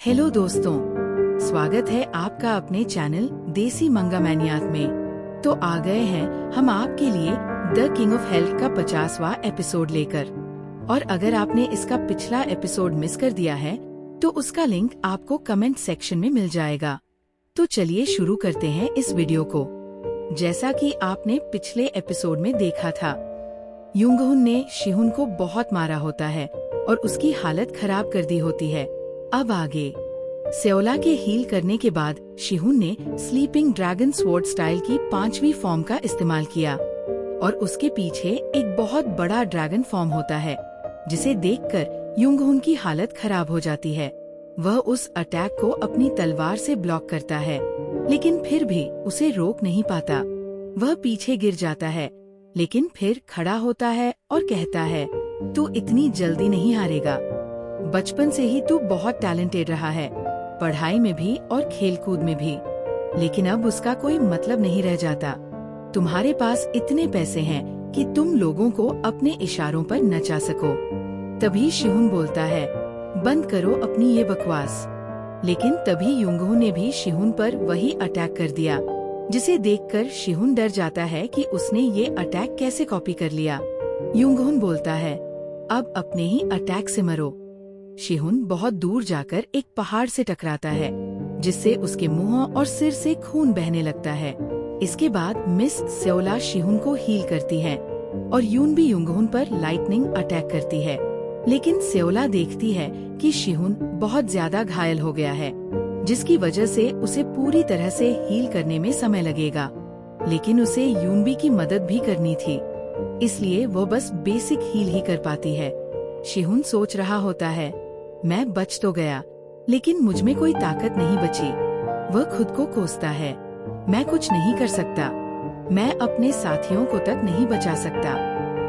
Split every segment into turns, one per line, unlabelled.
Hello दोस्तों, स्वागत है आपका अपने चैनल देसी मंगा मैनियाक में। तो आ गए हैं हम आपके लिए द किंग ऑफ हेल्थ का 50वां एपिसोड लेकर। और अगर आपने इसका पिछला एपिसोड मिस कर दिया है तो उसका लिंक आपको कमेंट सेक्शन में मिल जाएगा। तो चलिए शुरू करते हैं इस वीडियो को। जैसा कि आपने पिछले एपिसोड में देखा था, युंगहुन ने शिहुन को बहुत मारा होता है और उसकी हालत खराब कर दी होती है। अब आगे सेओला के हील करने के बाद शिहुन ने स्लीपिंग ड्रैगन स्वॉर्ड स्टाइल की 5वीं फॉर्म का इस्तेमाल किया और उसके पीछे एक बहुत बड़ा ड्रैगन फॉर्म होता है, जिसे देखकर युंगहुन की हालत खराब हो जाती है। वह उस अटैक को अपनी तलवार से ब्लॉक करता है, लेकिन फिर भी उसे रोक नहीं पाता। वह पीछे गिर जाता है, लेकिन फिर खड़ा होता है और कहता है, तू इतनी जल्दी नहीं हारेगा। बचपन से ही तू बहुत टैलेंटेड रहा है, पढ़ाई में भी और खेलकूद में भी, लेकिन अब उसका कोई मतलब नहीं रह जाता। तुम्हारे पास इतने पैसे हैं कि तुम लोगों को अपने इशारों पर नचा सको। तभी शिहुन बोलता है, बंद करो अपनी ये बकवास। लेकिन तभी युंगहुन ने भी शिहुन पर वही अटैक कर दिया, जिसे देखकर शिहुन डर जाता है कि उसने ये अटैक कैसे कॉपी कर लिया। युंगहुन बोलता है, अब अपने ही अटैक से मरो। शिहुन बहुत दूर जाकर एक पहाड़ से टकराता है, जिससे उसके मुंह और सिर से खून बहने लगता है। इसके बाद मिस सेओला शिहुन को हील करती है और यून भी युंगहुन पर लाइटनिंग अटैक करती है। लेकिन सेओला देखती है कि शिहुन बहुत ज्यादा घायल हो गया है, जिसकी वजह से उसे पूरी तरह से हील करने में समय लगेगा। लेकिन उसे यूनबी की मदद भी करनी थी, इसलिए वो बस बेसिक हील ही कर पाती है। शिहुन सोच रहा होता है, मैं बच तो गया, लेकिन मुझमें कोई ताकत नहीं बची। वह खुद को कोसता है, मैं कुछ नहीं कर सकता, मैं अपने साथियों को तक नहीं बचा सकता।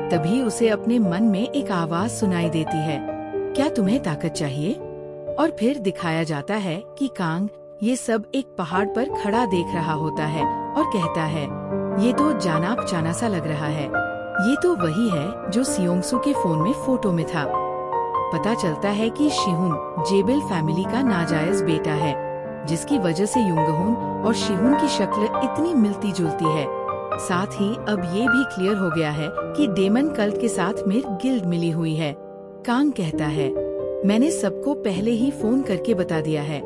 तभी उसे अपने मन में एक आवाज सुनाई देती है, क्या तुम्हें ताकत चाहिए? और फिर दिखाया जाता है कि कांग ये सब एक पहाड़ पर खड़ा देख रहा होता है और कहता है, ये तो जाना पहचाना सा लग रहा है। ये तो वही है जो सियोंगसू के फोन में फोटो में था। पता चलता है कि शिहुन जेबेल फैमिली का नाजायज बेटा है, जिसकी वजह से युंगहुन और शिहुन की शक्ल इतनी मिलती जुलती है। साथ ही अब ये भी क्लियर हो गया है कि डेमन कल्ट के साथ मिर गिल्ड मिली हुई है। कांग कहता है, मैंने सबको पहले ही फोन करके बता दिया है,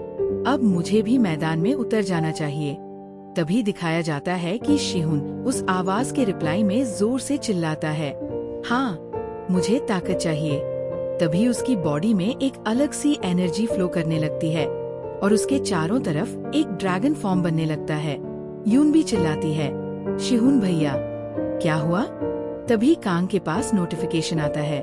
अब मुझे भी मैदान में उतर जाना चाहिए। तभी दिखाया जाता है कि शिहुन उस आवाज के रिप्लाई में जोर से चिल्लाता है, हाँ मुझे ताकत चाहिए। तभी उसकी बॉडी में एक अलग सी एनर्जी फ्लो करने लगती है और उसके चारों तरफ एक ड्रैगन फॉर्म बनने लगता है। यून भी चिल्लाती है, शिहुन भैया क्या हुआ? तभी कांग के पास नोटिफिकेशन आता है,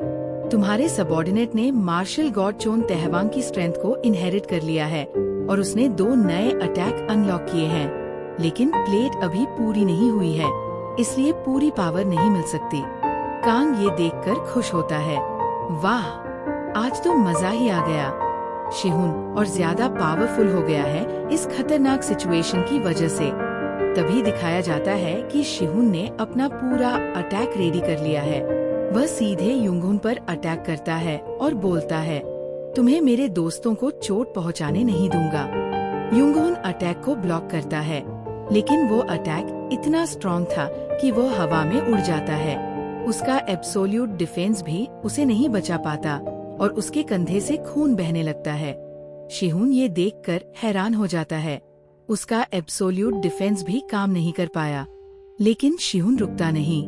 तुम्हारे सबऑर्डिनेट ने मार्शल गॉड चोन तहवांग की स्ट्रेंथ को इनहेरिट कर लिया है और उसने 2 नए अटैक अनलॉक किए हैं, लेकिन प्लेट अभी पूरी नहीं हुई है, इसलिए पूरी पावर नहीं मिल सकती। कांग ये देखकर खुश होता है, वाह आज तो मजा ही आ गया। शिहुन और ज्यादा पावरफुल हो गया है इस खतरनाक सिचुएशन की वजह से। तभी दिखाया जाता है कि शिहुन ने अपना पूरा अटैक रेडी कर लिया है। वह सीधे युंगहुन पर अटैक करता है और बोलता है, तुम्हें मेरे दोस्तों को चोट पहुंचाने नहीं दूंगा। युंगहुन अटैक को ब्लॉक करता है, लेकिन वो अटैक इतना स्ट्रॉन्ग था कि वो हवा में उड़ जाता है। उसका एब्सोल्यूट डिफेंस भी उसे नहीं बचा पाता और उसके कंधे से खून बहने लगता है। शिहुन ये देखकर हैरान हो जाता है, उसका एब्सोल्यूट डिफेंस भी काम नहीं कर पाया। लेकिन शिहुन रुकता नहीं,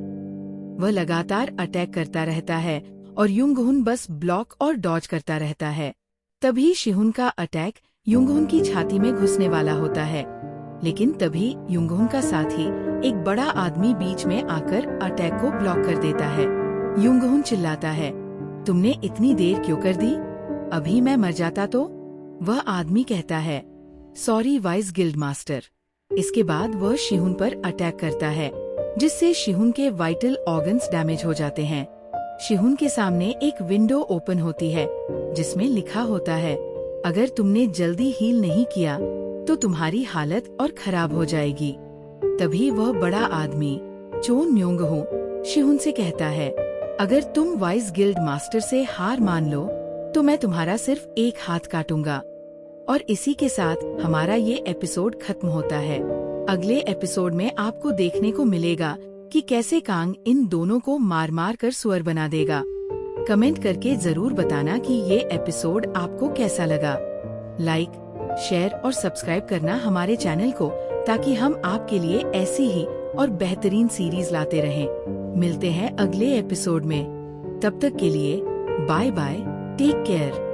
वह लगातार अटैक करता रहता है और युंगहुन बस ब्लॉक और डॉज करता रहता है। तभी शिहुन का अटैक युंगहुन की छाती में घुसने वाला होता है, लेकिन तभी युंगहुन का साथी एक बड़ा आदमी बीच में आकर अटैक को ब्लॉक कर देता है। युंगहुन चिल्लाता है, तुमने इतनी देर क्यों कर दी? अभी मैं मर जाता तो? वह आदमी कहता है, सॉरी वाइज गिल्ड मास्टर। इसके बाद वह शिहुन पर अटैक करता है, जिससे शिहुन के वाइटल ऑर्गन्स डैमेज हो जाते हैं। शिहुन के सामने एक विंडो ओपन होती है, जिसमें लिखा होता है, अगर तुमने जल्दी हील नहीं किया तो तुम्हारी हालत और खराब हो जाएगी। तभी वह बड़ा आदमी चोन म्योंगहू शिहुन से कहता है, अगर तुम वाइज गिल्ड मास्टर से हार मान लो तो मैं तुम्हारा सिर्फ एक हाथ काटूंगा। और इसी के साथ हमारा ये एपिसोड खत्म होता है। अगले एपिसोड में आपको देखने को मिलेगा कि कैसे कांग इन दोनों को मार मार कर सुअर बना देगा। कमेंट करके जरूर बताना कि ये एपिसोड आपको कैसा लगा। लाइक, शेयर और सब्सक्राइब करना हमारे चैनल को, ताकि हम आपके लिए ऐसी ही और बेहतरीन सीरीज लाते रहें। मिलते हैं अगले एपिसोड में। तब तक के लिए बाय बाय, टेक केयर।